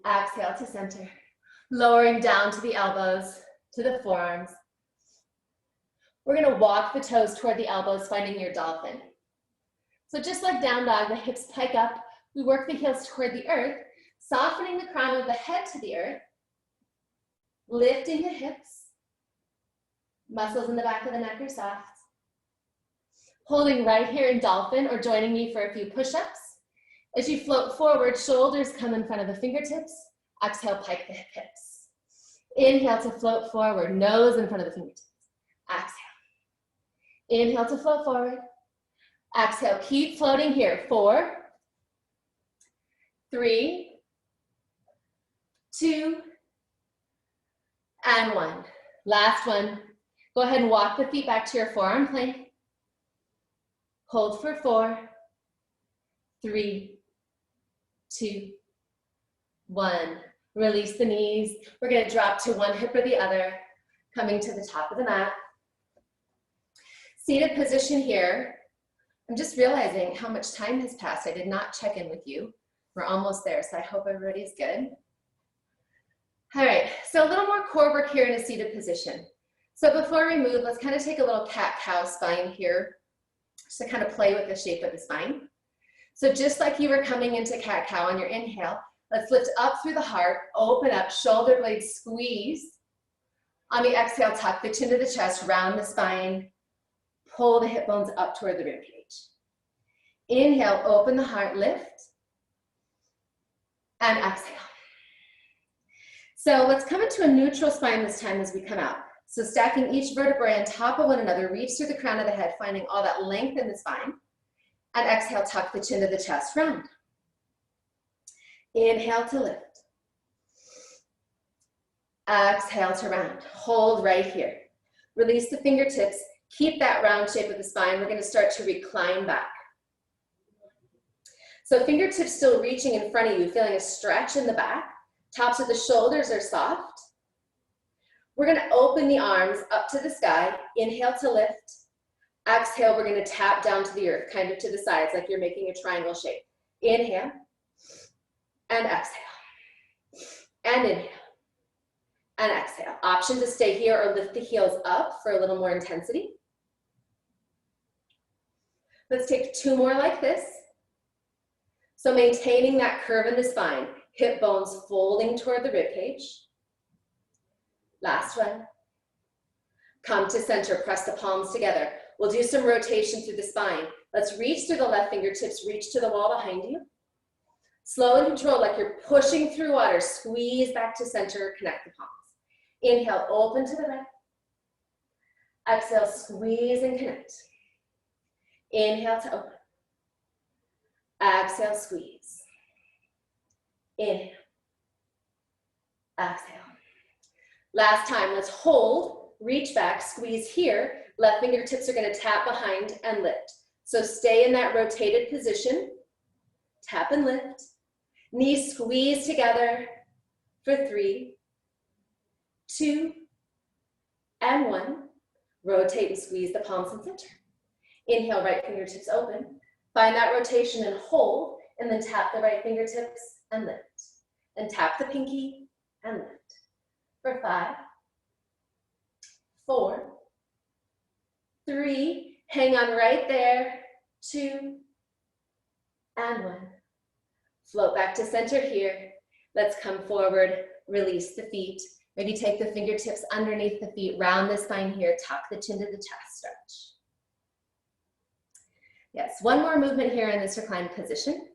Exhale to center. Lowering down to the elbows, to the forearms. We're gonna walk the toes toward the elbows, finding your dolphin. So just like down dog, the hips pike up. We work the heels toward the earth, softening the crown of the head to the earth. Lifting the hips. Muscles in the back of the neck are soft. Holding right here in dolphin or joining me for a few push-ups. As you float forward, shoulders come in front of the fingertips. Exhale, pike the hips. Inhale to float forward, nose in front of the fingertips. Exhale. Inhale to float forward. Exhale, keep floating here. 4, 3, 2, and 1. Last one. Go ahead and walk the feet back to your forearm plank. Hold for 4, 3, 2, 1. Release the knees. We're gonna drop to one hip or the other, coming to the top of the mat. Seated position here. I'm just realizing how much time has passed. I did not check in with you. We're almost there, so I hope everybody's good. All right, so a little more core work here in a seated position. So before we move, let's kind of take a little cat-cow spine here, just to kind of play with the shape of the spine. So just like you were coming into cat-cow on your inhale, let's lift up through the heart, open up, shoulder blades squeeze. On the exhale, tuck the chin to the chest, round the spine, pull the hip bones up toward the rib cage. Inhale, open the heart, lift, and exhale. So let's come into a neutral spine this time as we come out. So stacking each vertebrae on top of one another, reach through the crown of the head, finding all that length in the spine. And exhale, tuck the chin to the chest, round. Inhale to lift. Exhale to round. Hold right here. Release the fingertips. Keep that round shape of the spine. We're going to start to recline back. So fingertips still reaching in front of you, feeling a stretch in the back. Tops of the shoulders are soft. We're going to open the arms up to the sky. Inhale to lift. Exhale, we're going to tap down to the earth, kind of to the sides, like you're making a triangle shape. Inhale and exhale. And inhale and exhale. Option to stay here or lift the heels up for a little more intensity. Let's take 2 more like this. So maintaining that curve in the spine, hip bones folding toward the rib cage. Last one. Come to center, press the palms together. We'll do some rotation through the spine. Let's reach through the left fingertips, reach to the wall behind you. Slow and controlled, like you're pushing through water. Squeeze back to center, connect the palms. Inhale, open to the right. Exhale, squeeze and connect. Inhale to open. Exhale, squeeze. Inhale. Exhale. Last time, let's hold, reach back, squeeze here. Left fingertips are going to tap behind and lift. So stay in that rotated position. Tap and lift. Knees squeeze together for 3, 2, and 1. Rotate and squeeze the palms in center. Inhale, right fingertips open. Find that rotation and hold, and then tap the right fingertips and lift. And tap the pinky and lift. For 5, 4, 3, hang on right there, 2, and 1. Float back to center here. Let's come forward, release the feet. Maybe take the fingertips underneath the feet, round the spine here, tuck the chin to the chest, stretch. Yes, one more movement here in this reclined position.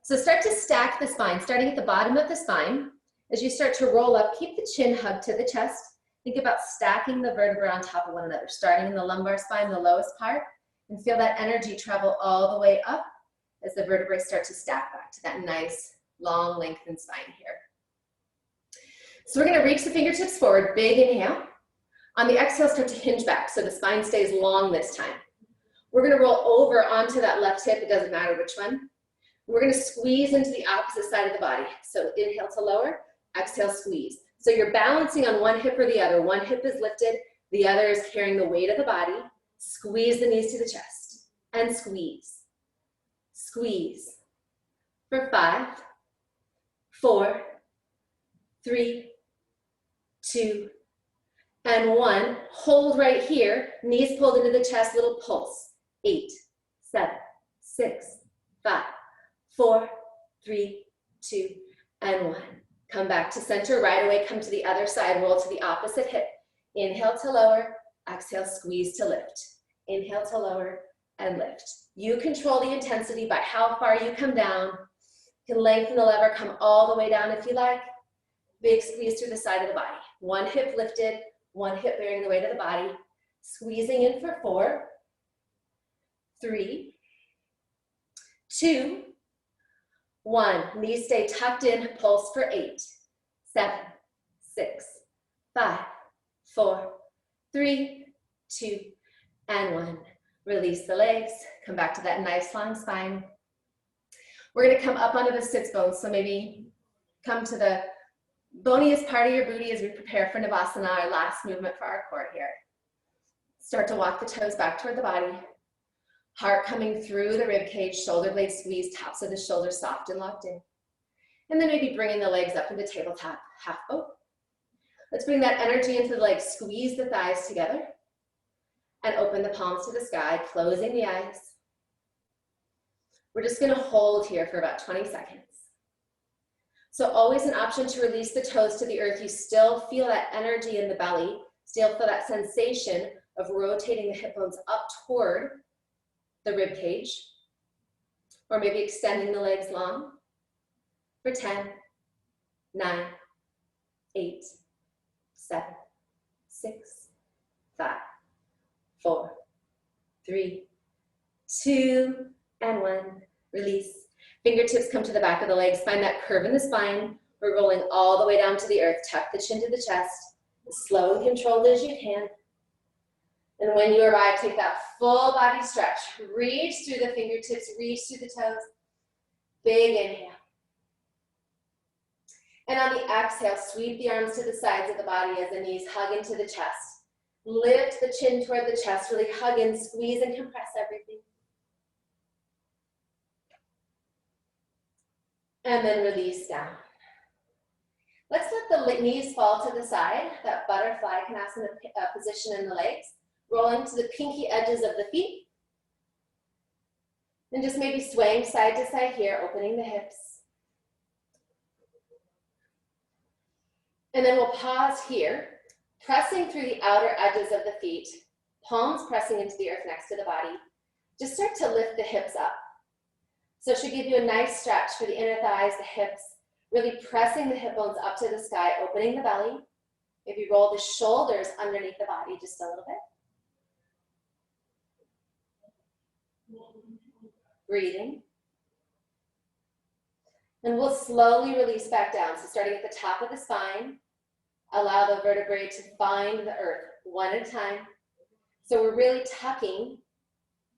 So start to stack the spine, starting at the bottom of the spine. As you start to roll up, keep the chin hugged to the chest. Think about stacking the vertebrae on top of one another, starting in the lumbar spine, the lowest part, and feel that energy travel all the way up as the vertebrae start to stack back to that nice, long, lengthened spine here. So we're going to reach the fingertips forward, big inhale. On the exhale, start to hinge back so the spine stays long this time. We're going to roll over onto that left hip, it doesn't matter which one. We're going to squeeze into the opposite side of the body. So inhale to lower, exhale, squeeze. So you're balancing on one hip or the other. One hip is lifted, the other is carrying the weight of the body. Squeeze the knees to the chest and squeeze. Squeeze. For 5, 4, 3, 2, and 1. Hold right here. Knees pulled into the chest, little pulse. 8, 7, 6, 5, 4, 3, 2, and 1. Come back to center. Right away, come to the other side. Roll to the opposite hip. Inhale to lower. Exhale, squeeze to lift. Inhale to lower and lift. You control the intensity by how far you come down. You can lengthen the lever, come all the way down if you like. Big squeeze through the side of the body. One hip lifted, one hip bearing the weight of the body. Squeezing in for 4, 3, 2, 1. Knees stay tucked in, pulse for 8, 7, 6, 5, 4, 3, 2, and 1. Release the legs, come back to that nice long spine. We're going to come up onto the sits bones, so maybe come to the boniest part of your booty as we prepare for Navasana, our last movement for our core here. Start to walk the toes back toward the body. Heart coming through the rib cage, shoulder blades squeezed, tops of the shoulders soft and locked in. And then maybe bringing the legs up into tabletop, half open. Let's bring that energy into the legs, squeeze the thighs together, and open the palms to the sky, closing the eyes. We're just gonna hold here for about 20 seconds. So always an option to release the toes to the earth. You still feel that energy in the belly, still feel that sensation of rotating the hip bones up toward the rib cage, or maybe extending the legs long for 10, 9, 8, 7, 6, 5, 4, 3, 2, and 1. Release. Fingertips come to the back of the legs. Find that curve in the spine. We're rolling all the way down to the earth. Tuck the chin to the chest. As slow and controlled as you can. And when you arrive, take that full body stretch. Reach through the fingertips. Reach through the toes. Big inhale. And on the exhale, sweep the arms to the sides of the body as the knees hug into the chest. Lift the chin toward the chest. Really hug in, squeeze and compress everything. And then release down. Let's let the knees fall to the side, that butterfly konasana position in the legs, rolling to the pinky edges of the feet. And just maybe swaying side to side here, opening the hips. And then we'll pause here, pressing through the outer edges of the feet, palms pressing into the earth next to the body. Just start to lift the hips up. So it should give you a nice stretch for the inner thighs, the hips, really pressing the hip bones up to the sky, opening the belly. Maybe roll the shoulders underneath the body just a little bit. Breathing. And we'll slowly release back down. So starting at the top of the spine, allow the vertebrae to find the earth one at a time. So we're really tucking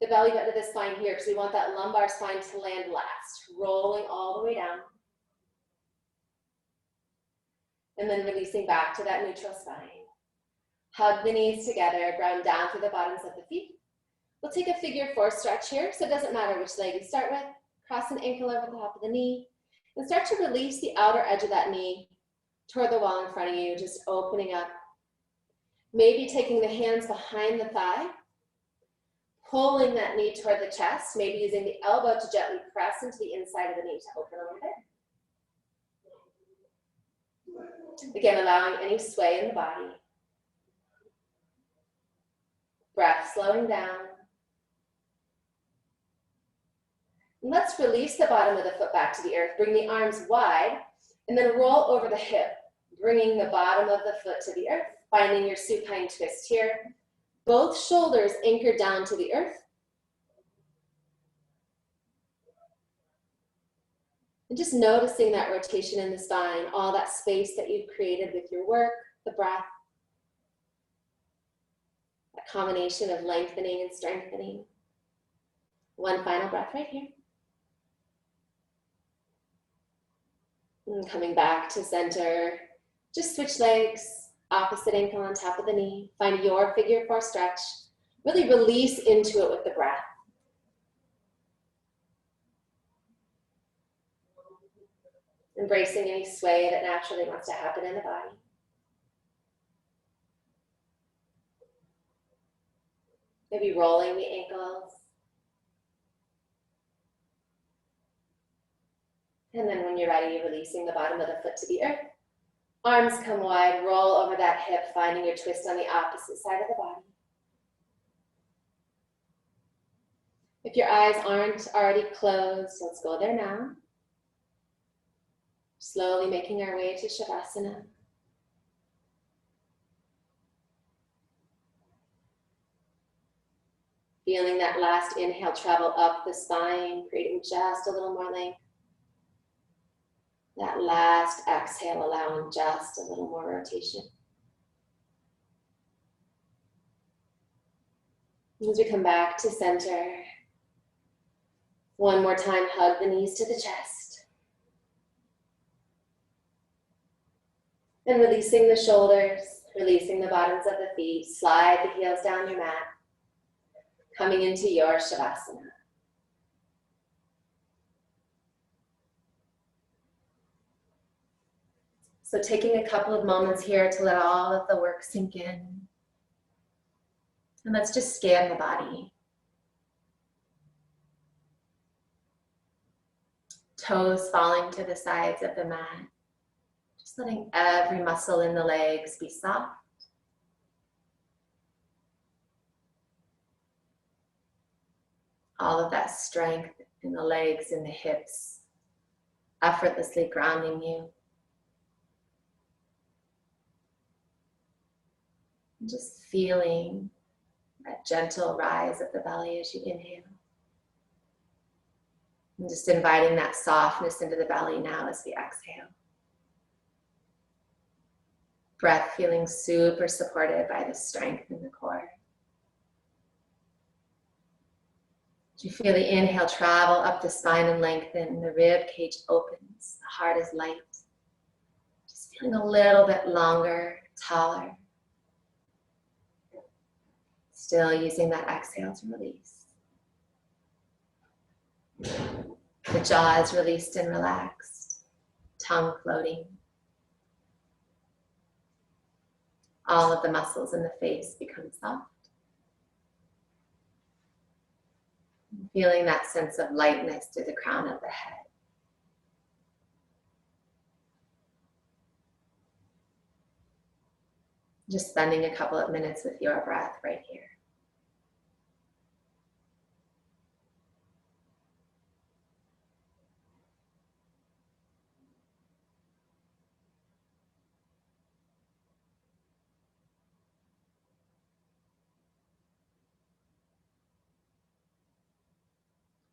the belly button of the spine here because we want that lumbar spine to land last, rolling all the way down. And then releasing back to that neutral spine. Hug the knees together, ground down through the bottoms of the feet. We'll take a figure 4 stretch here, so it doesn't matter which leg you start with. Cross an ankle over the top of the knee. And start to release the outer edge of that knee toward the wall in front of you, just opening up. Maybe taking the hands behind the thigh, pulling that knee toward the chest, maybe using the elbow to gently press into the inside of the knee to open a little bit. Again, allowing any sway in the body. Breath slowing down. And let's release the bottom of the foot back to the earth. Bring the arms wide and then roll over the hip, bringing the bottom of the foot to the earth, finding your supine twist here. Both shoulders anchored down to the earth. And just noticing that rotation in the spine, all that space that you've created with your work, the breath. That combination of lengthening and strengthening. One final breath right here. And coming back to center, just switch legs, opposite ankle on top of the knee. Find your figure 4 stretch. Really release into it with the breath. Embracing any sway that naturally wants to happen in the body. Maybe rolling the ankles. And then when you're ready, releasing the bottom of the foot to the earth. Arms come wide, roll over that hip, finding your twist on the opposite side of the body. If your eyes aren't already closed, let's go there now. Slowly making our way to Shavasana. Feeling that last inhale travel up the spine, creating just a little more length. That last exhale allowing just a little more rotation. As we come back to center, one more time, hug the knees to the chest. And releasing the shoulders, releasing the bottoms of the feet, slide the heels down your mat. coming into your Shavasana. So taking a couple of moments here to let all of the work sink in. And let's just scan the body. Toes falling to the sides of the mat. Just letting every muscle in the legs be soft. All of that strength in the legs and the hips, effortlessly grounding you. And just feeling that gentle rise of the belly as you inhale. And just inviting that softness into the belly now as we exhale. Breath feeling super supported by the strength in the core. As you feel the inhale travel up the spine and lengthen, the rib cage opens, the heart is light. Just feeling a little bit longer, taller. Still using that exhale to release. The jaw is released and relaxed, tongue floating. All of the muscles in the face become soft. Feeling that sense of lightness through the crown of the head. Just spending a couple of minutes with your breath right here.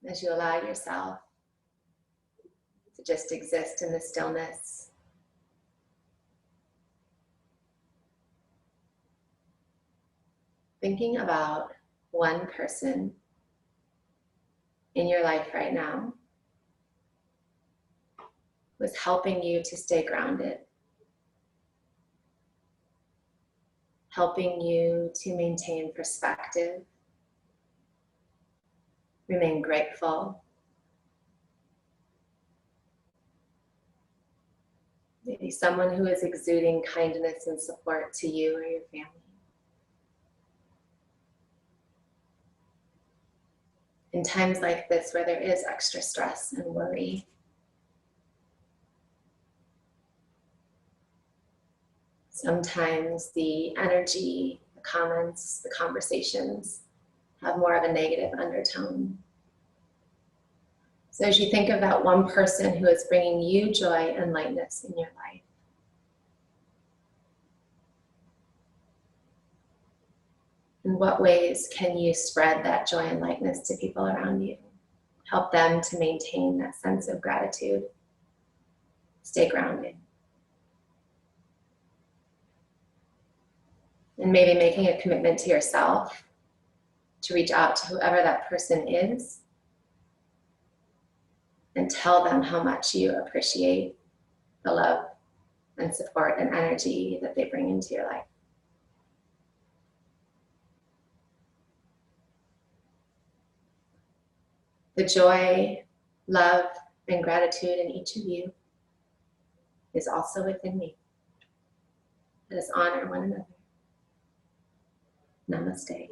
As you allow yourself to just exist in the stillness. Thinking about one person in your life right now who is helping you to stay grounded, helping you to maintain perspective, remain grateful. Maybe someone who is exuding kindness and support to you or your family. In times like this where there is extra stress and worry, sometimes the energy, the comments, the conversations have more of a negative undertone. So as you think of that one person who is bringing you joy and lightness in your life, in what ways can you spread that joy and lightness to people around you? Help them to maintain that sense of gratitude. Stay grounded. And maybe making a commitment to yourself to reach out to whoever that person is and tell them how much you appreciate the love and support and energy that they bring into your life. The joy, love, and gratitude in each of you is also within me. Let us honor one another. Namaste.